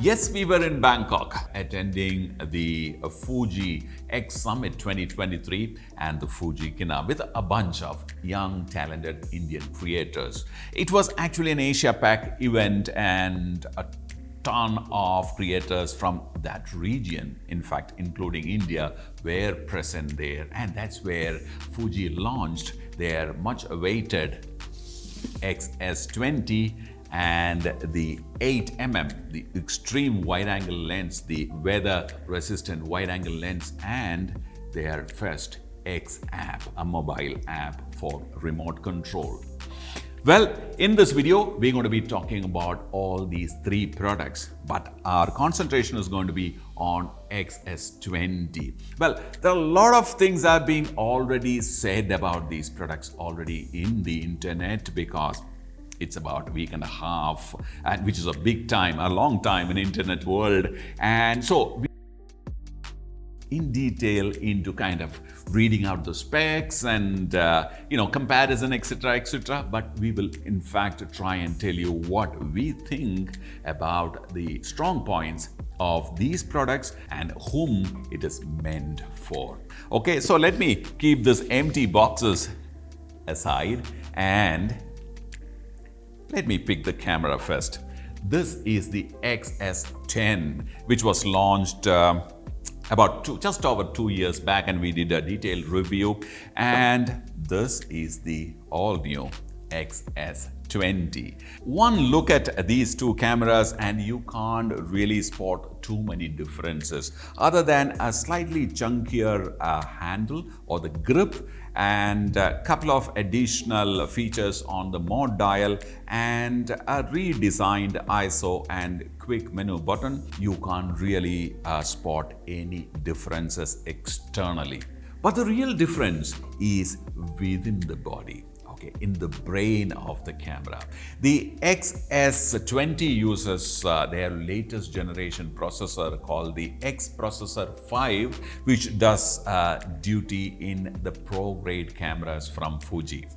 Yes, we were in Bangkok attending the Fuji X Summit 2023 and the Fujikina with a bunch of young, talented Indian creators. It was actually an Asia Pac event and a ton of creators from that region, in fact, including India, were present there. And that's where Fuji launched their much awaited X-S20 and the 8mm, the extreme wide-angle lens, the weather-resistant wide-angle lens, and their first X app, a mobile app for remote control. Well, in this video, we're going to be talking about all these three products, but our concentration is going to be on X-S20. Well, there are a lot of things that have been already said about these products already in the internet because it's about a week and a half, and which is a big time, a long time in internet world. And so in detail into kind of reading out the specs and comparison, etc. But we will in fact try and tell you what we think about the strong points of these products and whom it is meant for. Okay, so let me keep these empty boxes aside and let me pick the camera first. This is the X-S10, which was launched just over 2 years back, and we did a detailed review. And this is the all-new X-S20. One look at these two cameras and you can't really spot too many differences other than a slightly chunkier handle or the grip and a couple of additional features on the mode dial and a redesigned ISO and quick menu button. You can't really spot any differences externally. But the real difference is within the body. In the brain of the camera. The X-S20 uses their latest generation processor called the X Processor 5, which does duty in the pro-grade cameras from Fuji.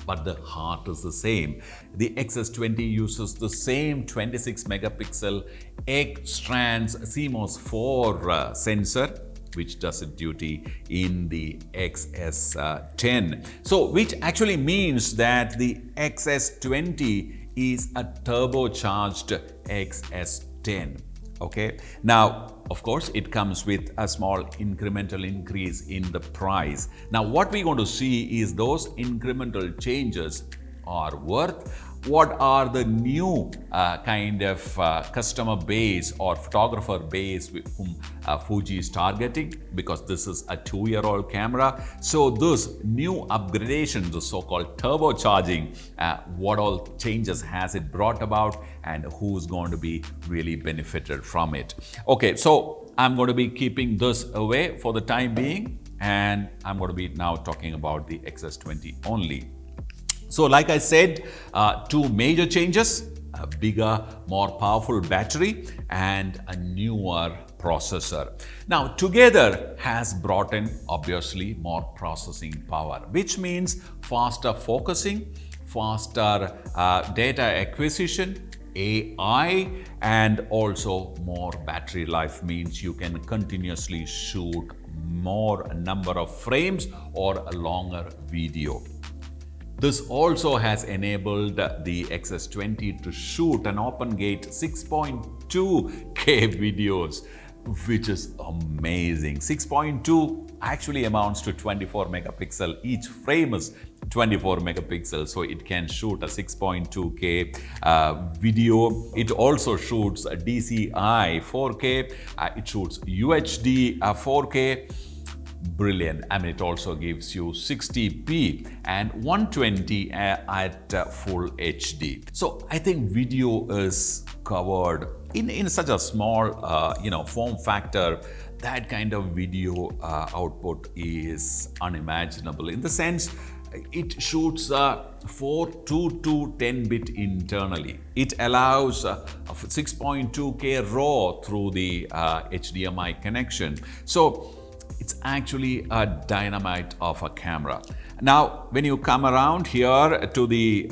But the heart is the same. The X-S20 uses the same 26 megapixel X-Trans CMOS 4 sensor, which does its duty in the X-S10. So, which actually means that the X-S20 is a turbocharged X-S10. Okay. Now, of course, it comes with a small incremental increase in the price. Now, what we're going to see is those incremental changes are worth what are the new kind of customer base or photographer base with whom Fuji is targeting, because this is a 2-year-old camera. So those new upgradations, the so-called turbocharging, what all changes has it brought about and who's going to be really benefited from it. Okay, so I'm going to be keeping this away for the time being, and I'm going to be now talking about the X-S20 only. So like I said, two major changes: a bigger, more powerful battery and a newer processor. Now together has brought in obviously more processing power, which means faster focusing, faster data acquisition, AI, and also more battery life means you can continuously shoot more number of frames or a longer video. This also has enabled the X-S20 to shoot an open gate 6.2K videos, which is amazing. 6.2 actually amounts to 24 megapixel. Each frame is 24 megapixels, so it can shoot a 6.2K video. It also shoots a DCI 4K. It shoots UHD 4K. Brilliant. I mean, it also gives you 60p and 120 at full HD. So I think video is covered in such a small form factor. That kind of video output is unimaginable, in the sense it shoots 4:2 to 10-bit internally. It allows 6.2K RAW through the HDMI connection. So it's actually a dynamite of a camera. Now, when you come around here to the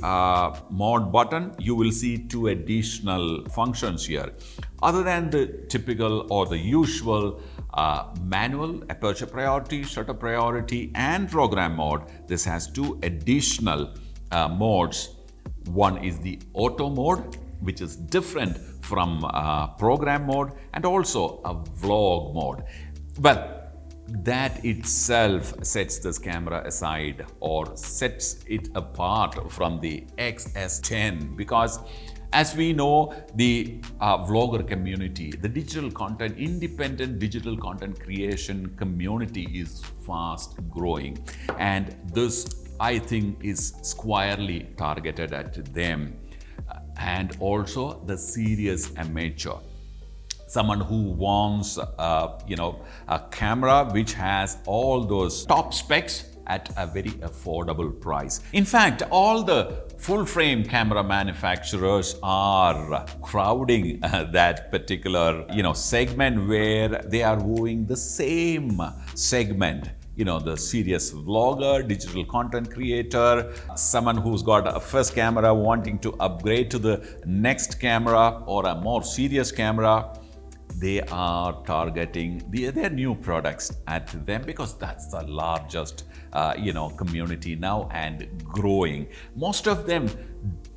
mode button, you will see two additional functions here. Other than the typical or the usual manual, aperture priority, shutter priority, and program mode, this has two additional modes. One is the auto mode, which is different from program mode, and also a vlog mode. Well, that itself sets this camera aside or sets it apart from the X-S20, because as we know, the vlogger community, the digital content, independent digital content creation community is fast growing, and this, I think, is squarely targeted at them, and also the serious amateur. Someone who wants, a camera which has all those top specs at a very affordable price. In fact, all the full-frame camera manufacturers are crowding that particular, segment, where they are wooing the same segment. The serious vlogger, digital content creator, someone who's got a first camera wanting to upgrade to the next camera or a more serious camera. They are targeting their new products at them, because that's the largest community now and growing. Most of them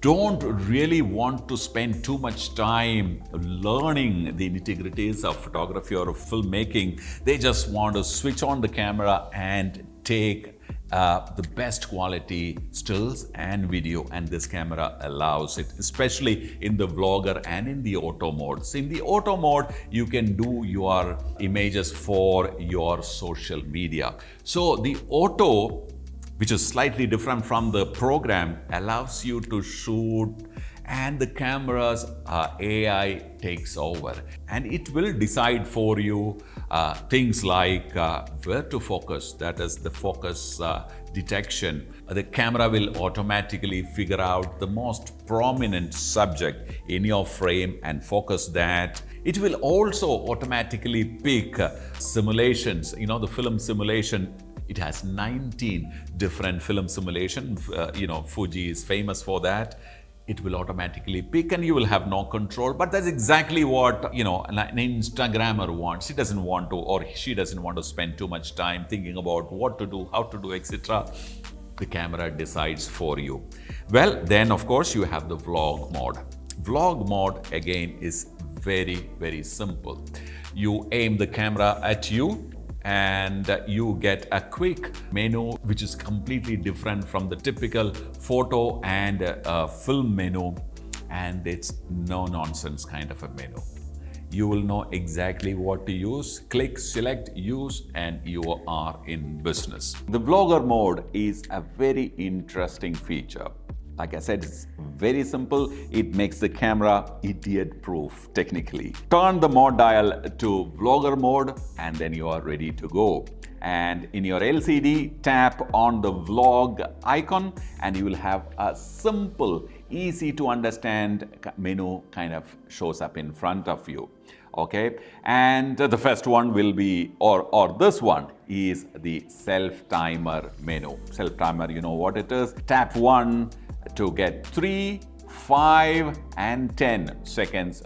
don't really want to spend too much time learning the nitty-gritties of photography or of filmmaking. They just want to switch on the camera and take the best quality stills and video, and this camera allows it, especially in the vlogger and in the auto mode. So in the auto mode, you can do your images for your social media. So the auto, which is slightly different from the program, allows you to shoot, and the camera's AI takes over, and it will decide for you things like where to focus, that is the focus detection. The camera will automatically figure out the most prominent subject in your frame and focus that. It will also automatically pick simulations, the film simulation. It has 19 different film simulations. Fuji is famous for that. It will automatically pick, and you will have no control. But that's exactly what an Instagrammer wants. He doesn't want to, or she doesn't want to spend too much time thinking about what to do, how to do, etc. The camera decides for you. Well, then of course you have the vlog mode. Vlog mode again is very, very simple. You aim the camera at you, and you get a quick menu which is completely different from the typical photo and film menu, and it's no-nonsense kind of a menu. You will know exactly what to use. Click, select, use, and you are in business. The vlogger mode is a very interesting feature. Like I said, it's very simple. It makes the camera idiot-proof technically. Turn the mode dial to vlogger mode, and then you are ready to go. And in your LCD, tap on the vlog icon, and you will have a simple, easy to understand menu kind of shows up in front of you. Okay, and the first one will be, or this one is the self-timer menu. Self-timer, you know what it is. Tap 1 to get 3, 5, and 10 seconds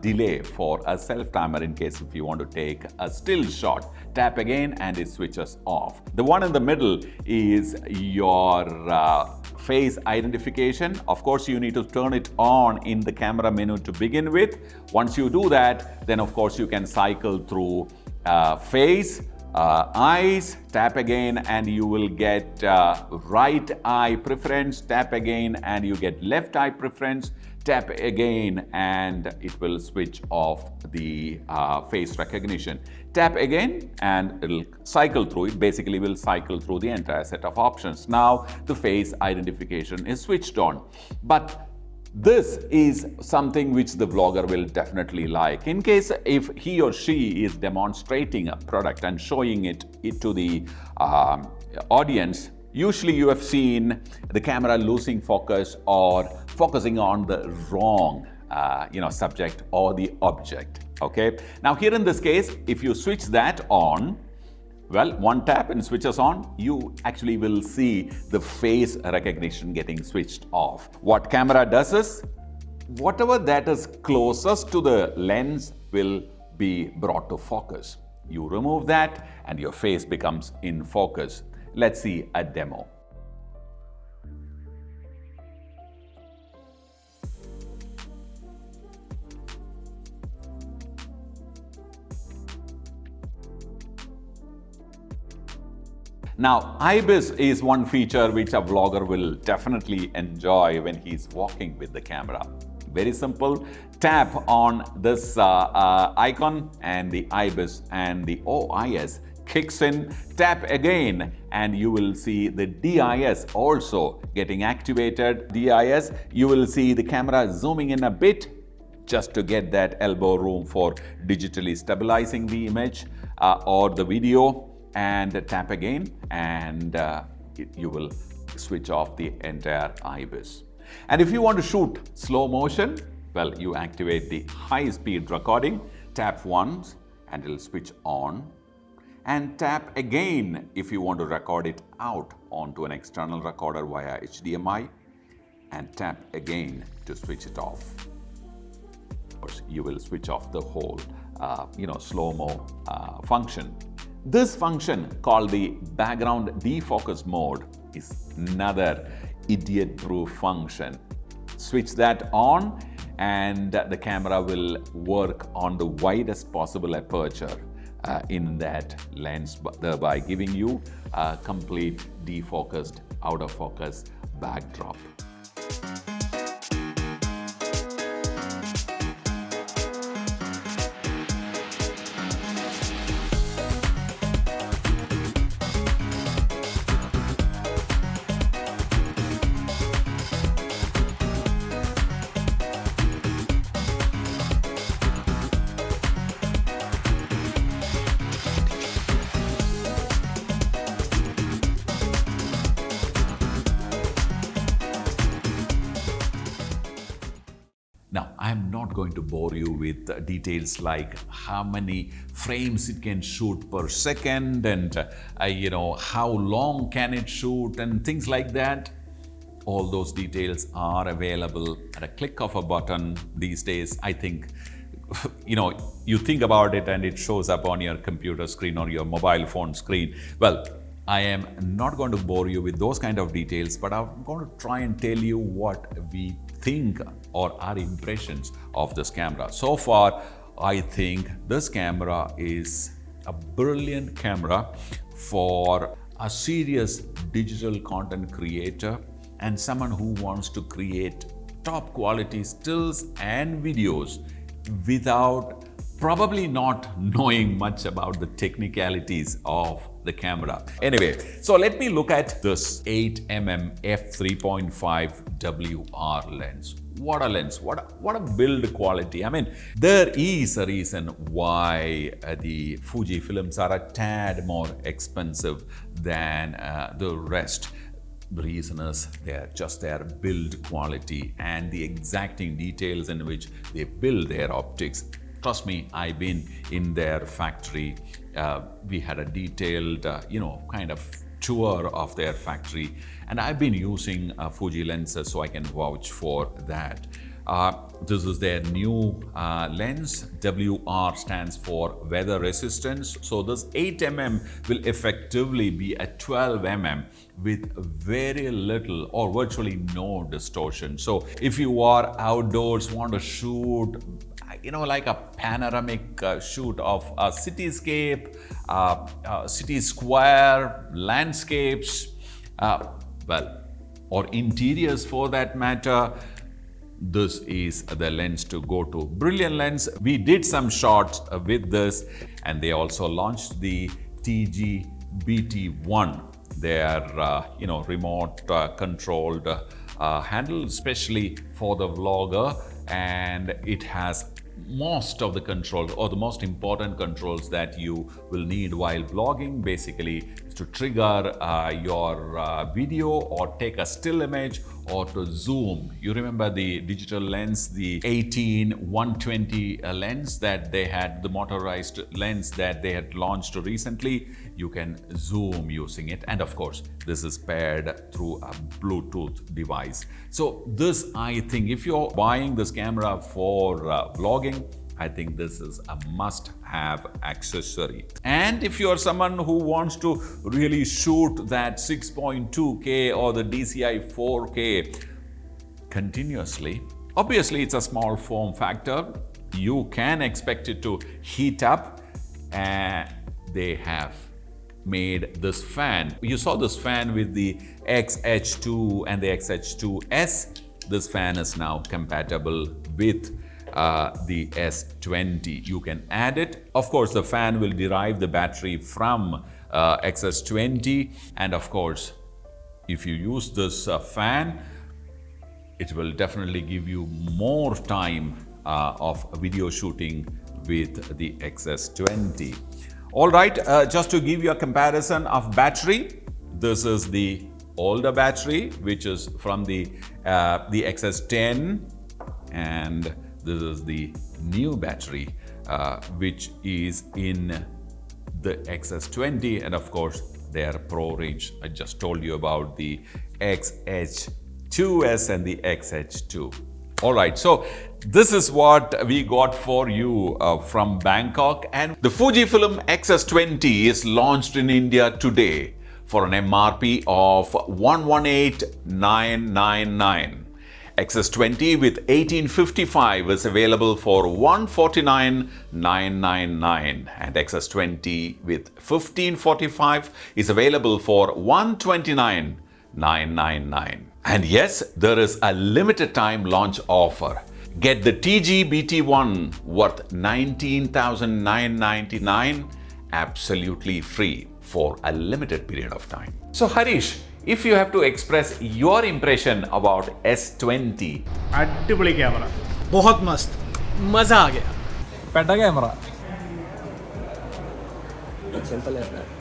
delay for a self-timer in case if you want to take a still shot. Tap again and it switches off. The one in the middle is your face identification. Of course, you need to turn it on in the camera menu to begin with. Once you do that, then of course you can cycle through face, eyes, tap again and you will get right eye preference, tap again and you get left eye preference, tap again and it will switch off the face recognition. Tap again and it'll cycle through it, basically will cycle through the entire set of options. Now the face identification is switched on. But this is something which the vlogger will definitely like. In case if he or she is demonstrating a product and showing it to the audience, usually you have seen the camera losing focus or focusing on the wrong subject or the object. Okay. Now here in this case, if you switch that on, Well, one tap and switches on, you actually will see the face recognition getting switched off. What camera does is, whatever that is closest to the lens will be brought to focus. You remove that and your face becomes in focus. Let's see a demo. Now, IBIS is one feature which a vlogger will definitely enjoy when he's walking with the camera. Very simple. Tap on this icon and the IBIS and the OIS kicks in. Tap again and you will see the DIS also getting activated. DIS, you will see the camera zooming in a bit just to get that elbow room for digitally stabilizing the image or the video. And tap again and you will switch off the entire IBIS. And if you want to shoot slow motion, well, you activate the high speed recording. Tap once and it'll switch on. And tap again if you want to record it out onto an external recorder via HDMI. And tap again to switch it off. Of course, you will switch off the whole slow-mo function. This function called the background defocus mode is another idiot-proof function. Switch that on and the camera will work on the widest possible aperture in that lens, thereby giving you a complete defocused, out of focus backdrop. Now, I'm not going to bore you with details like how many frames it can shoot per second and how long can it shoot and things like that. All those details are available at a click of a button these days. I think, you think about it and it shows up on your computer screen or your mobile phone screen. Well, I am not going to bore you with those kind of details, but I'm going to try and tell you what we think or our impressions of this camera. So far, I think this camera is a brilliant camera for a serious digital content creator and someone who wants to create top quality stills and videos without probably not knowing much about the technicalities of the camera. Anyway, so let me look at this 8mm f3.5 WR lens. What a lens, what a build quality. I mean, there is a reason why the Fujifilms are a tad more expensive than the rest. The reason is their build quality and the exacting details in which they build their optics. Trust me, I've been in their factory. We had a detailed, kind of tour of their factory, and I've been using Fuji lenses, so I can vouch for that. This is their new lens. WR stands for weather resistance. So this 8mm will effectively be a 12mm with very little or virtually no distortion. So if you are outdoors, want to shoot like a panoramic shoot of a cityscape, city square, landscapes, or interiors for that matter, this is the lens to go to. Brilliant lens. We did some shots with this, and they also launched the TG-BT1, their remote controlled handle, especially for the vlogger, and it has most of the controls or the most important controls that you will need while vlogging. Basically, to trigger your video or take a still image or to zoom. You remember the digital lens, the 18-120 lens that they had, the motorized lens that they had launched recently. You can zoom using it, and of course this is paired through a Bluetooth device. So this, I think, if you're buying this camera for vlogging, I think this is a must-have accessory. And if you're someone who wants to really shoot that 6.2K or the DCI 4K continuously, obviously it's a small form factor. You can expect it to heat up, and they have made this fan. You saw this fan with the X-S20 and the X-S20S. This fan is now compatible with the S20. You can add it. Of course, the fan will derive the battery from X-S20, and of course, if you use this fan, it will definitely give you more time of video shooting with the X-S20. All right, just to give you a comparison of battery, this is the older battery, which is from the X-S10, and this is the new battery, which is in the X-S20, and of course their Pro range. I just told you about the X-S2S and the X-S2. All right, so this is what we got for you from Bangkok, and the Fujifilm X-S20 is launched in India today for an MRP of 118,999. X-S20 with 1855 is available for 149,999, and X-S20 with 1545 is available for 129,999. And yes, there is a limited time launch offer. Get the TG-BT1 worth 19,999 absolutely free for a limited period of time. So Harish, if you have to express your impression about S20. अड्डीपड़ी camera, बहुत मस्त, मजा आ गया. पेटा camera. It's simple as that.